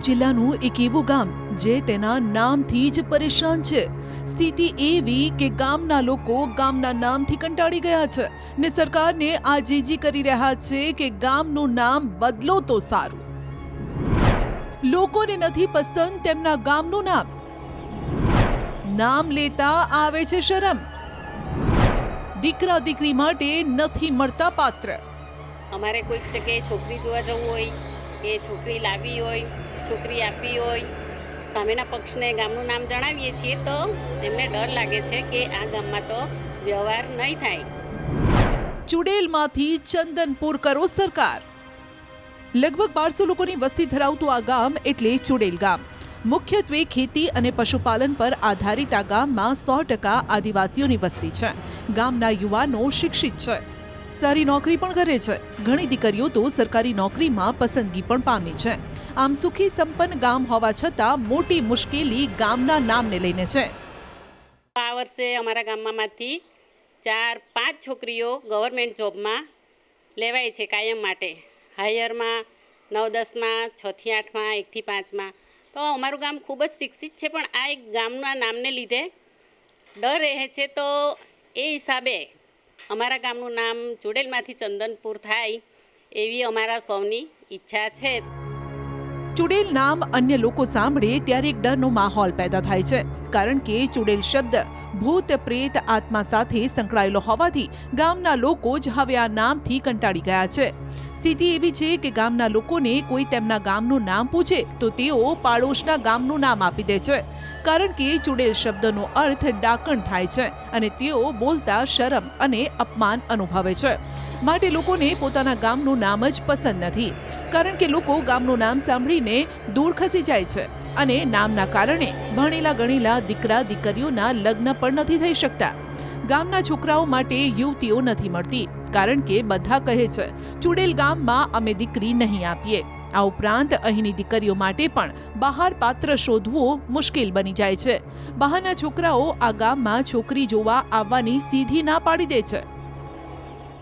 જિલ્લાનું એક એવું ગામ જે તેના નામથી જ પરેશાન છે. સ્થિતિ એવી કે ગામના લોકો ગામના નામથી કંટાળી ગયા છે ને સરકારને આજીજી કરી રહ્યા છે કે ગામનું નામ બદલો તો સારું. લોકોને નથી પસંદ તેમના ગામનું નામ લેતા આવે છે શરમ. દીકરા દીકરી માટે નથી મળતા પાત્ર. અમારે કોઈક જગ્યાએ છોકરી જોવા જવું હોય કે છોકરી લાવવી હોય, છોકરી આપવી હોય, સામેના પક્ષને ગામનું નામ જણાવીએ છીએ તો એમને ડર લાગે છે કે આ ગામમાં તો વ્યવહાર નહીં થાય. ચુડેલમાંથી ચંદનપુર કરો સરકાર. લગભગ 1200 લોકોની વસ્તી ધરાવતું આ ગામ એટલે ચુડેલ ગામ. મુખ્યત્વે ખેતી અને પશુપાલન પર આધારિત આ ગામમાં 100% આદિવાસીઓની વસ્તી છે. ગામના યુવાનો શિક્ષિત છે, સારી નોકરી પણ કરે છે. ઘણી દીકરીઓ તો સરકારી નોકરીમાં પસંદગી પણ પામી છે. આમ સુખી સંપન્ન ગામ હોવા છતાં મોટી મુશ્કેલી ગામના નામને લઈને છે. આ વર્ષે અમારા ગામમાંથી 4-5 છોકરીઓ ગવર્મેન્ટ જોબમાં લેવાય છે કાયમ માટે. હાયરમાં 9-10માં, 6થી 8માં, 1થી 5માં. તો અમારું ગામ ખૂબ જ શિક્ષિત છે, પણ આ એક ગામના નામને લીધે ડર રહે છે. તો એ હિસાબે અમારા ગામનું નામ ચુડેલમાંથી ચંદનપુર થાય એવી અમારા સૌની ઈચ્છા છે. ચુડેલ નામ અન્ય લોકો સાંભળે ત્યારે એક ડરનો માહોલ પેદા થાય છે, કારણ કે ચુડેલ શબ્દ ભૂત પ્રેત આત્મા સાથે સંકળાયેલો હોવાથી ગામના લોકો જ હવે આ નામથી કંટાળી ગયા છે. સ્થિતિ એવી છે કે ગામના લોકોને કોઈ તેમના ગામનું નામ પૂછે તો તેઓ પાડોશના ગામનું નામ આપી દે છે, કારણ કે ચુડેલ શબ્દનો અર્થ ડાકણ થાય છે અને તેઓ બોલતા શરમ અને અપમાન અનુભવે છે. માટે લોકોને પોતાના ગામનું નામ જ પસંદ નથી, કારણ કે લોકો ગામનું નામ સાંભળીને દૂર ખસી જાય છે અને નામના કારણે ભણેલા ગણેલા દીકરા દીકરીઓના લગ્ન પણ નથી થઈ શકતા. ગામના છોકરાઓ માટે યુવતીઓ નથી મળતી, કારણ કે બધા કહે છે ચુડેલ ગામમાં અમે દીકરી નહીં આપીએ. આ ઉપરાંત અહીંની દીકરીઓ માટે પણ બહાર પાત્ર શોધવું મુશ્કેલ બની જાય છે. બહારના છોકરાઓ આ ગામમાં છોકરી જોવા આવવાની સીધી ના પાડી દે છે.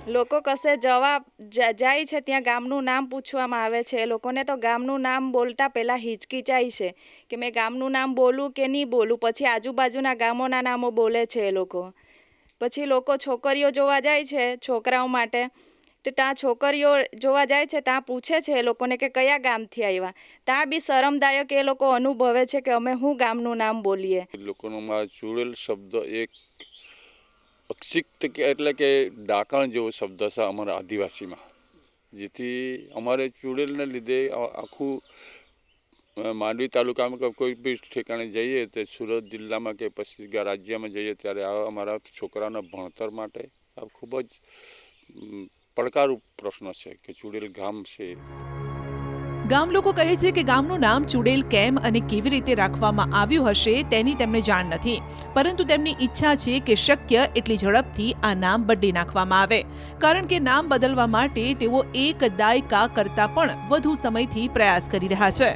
લોકો કશે જાય છે ત્યાં ગામનું નામ પૂછવામાં આવે છે. એ લોકોને તો ગામનું નામ બોલતા પહેલાં હિચકિચાય છે કે મેં ગામનું નામ બોલું કે નહીં બોલું. પછી આજુબાજુના ગામોના નામો બોલે છે એ લોકો. પછી લોકો છોકરીઓ જોવા જાય છે છોકરાઓ માટે, તો ત્યાં છોકરીઓ જોવા જાય છે ત્યાં પૂછે છે એ લોકોને કે કયા ગામથી આવ્યા. ત્યાં બી શરમદાયક એ લોકો અનુભવે છે કે અમે શું ગામનું નામ બોલીએ. લોકોનો ચુડેલ શબ્દ એક અક્ષિક્ત એટલે કે ડાકણ જેવો શબ્દ છે અમારા આદિવાસીમાં, જેથી અમારે ચુડેલને લીધે આખું માંડવી તાલુકામાં કોઈ બી ઠેકાણે જઈએ તો સુરત જિલ્લામાં કે પછી રાજ્યમાં જઈએ ત્યારે અમારા છોકરાના ભણતર માટે આ ખૂબ જ પડકારરૂપ પ્રશ્ન છે કે ચુડેલ ગામ છે. ગામ લોકો કહે છે કે ગામનું નામ ચુડેલ કેમ અને કેવી રીતે રાખવામાં આવ્યું હશે તેની તેમને જાણ નથી, પરંતુ તેમની ઈચ્છા છે કે શક્ય એટલી ઝડપથી આ નામ બદલી નાખવામાં આવે, કારણ કે નામ બદલવા માટે તેઓ 1 દાયકા કરતાં પણ વધુ સમયથી પ્રયાસ કરી રહ્યા છે.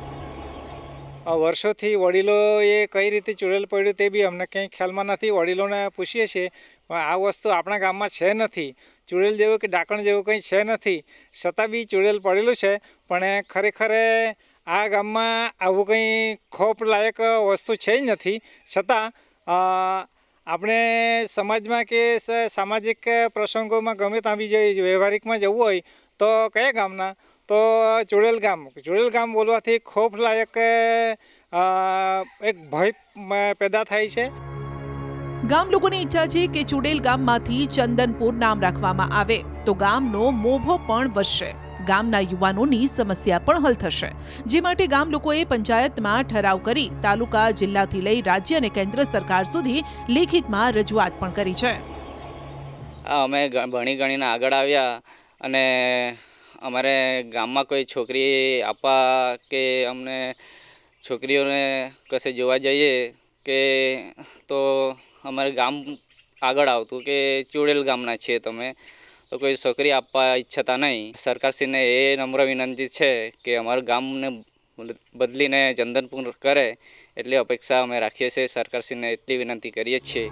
વર્ષોથી વડીલોએ કઈ રીતે ચુડેલ પડ્યું તે બી અમને કંઈ ખ્યાલમાં નથી. વડીલોને પૂછીએ છીએ પણ આ વસ્તુ આપણા ગામમાં છે નથી. ચુડેલ જેવું કે ડાકણ જેવું કંઈ છે નથી, છતાં બી ચુડેલ પડેલું છે. પણ ખરેખર આ ગામમાં આવું કંઈ ખોફ લાયક વસ્તુ છે જ નથી. છતાં આપણે સમાજમાં કે સામાજિક પ્રસંગોમાં ગમે ત્યાં બી વ્યવહારિકમાં જવું હોય તો કયા ગામના તો ચુડેલ ગામ બોલવાથી ખોફ લાયક એક ભય પેદા થાય છે. ગામ લોકોની ઈચ્છા છે કે ચુડેલ ગામમાંથી ચંદનપુર નામ રાખવામાં આવે તો ગામનો મોભો પણ વધશે, ગામના યુવાનોની સમસ્યા પણ હલ થશે. જે માટે ગામ લોકોએ પંચાયતમાં ઠરાવ કરી તાલુકા જિલ્લાથી લઈ રાજ્ય અને કેન્દ્ર સરકાર સુધી લેખિતમાં રજૂઆત પણ કરી છે. અમે ભણી ગણીને આગળ આવ્યા અને અમારે ગામમાં કોઈ છોકરી આપવા કે અમને છોકરીઓને કશે જોવા જઈએ કે તો અમારે ગામ આગળ આવતું કે ચુડેલ ગામના છીએ તમે, તો કોઈ છોકરી આપવા ઈચ્છતા નહીં. સરકારશ્રીને એ નમ્ર વિનંતી છે કે અમારું ગામને બદલીને ચંદનપુર કરે એટલી અપેક્ષા અમે રાખીએ છીએ. સરકારશ્રીને એટલી વિનંતી કરીએ છીએ.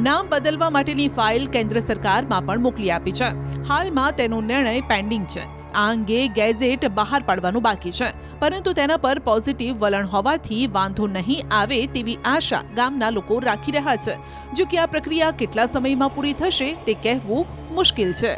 નામ બદલવા માટેની ફાઇલ કેન્દ્ર સરકારમાં પણ મોકલી આપી છે. હાલમાં તેનો નિર્ણય પેન્ડિંગ છે. આ અંગે ગેઝેટ બહાર પાડવાનું બાકી છે, પરંતુ તેના પર પોઝિટિવ વલણ હોવાથી વાંધો નહીં આવે તેવી આશા ગામના લોકો રાખી રહ્યા છે. જો કે આ પ્રક્રિયા કેટલા સમયમાં પૂરી થશે તે કહેવું મુશ્કેલ છે.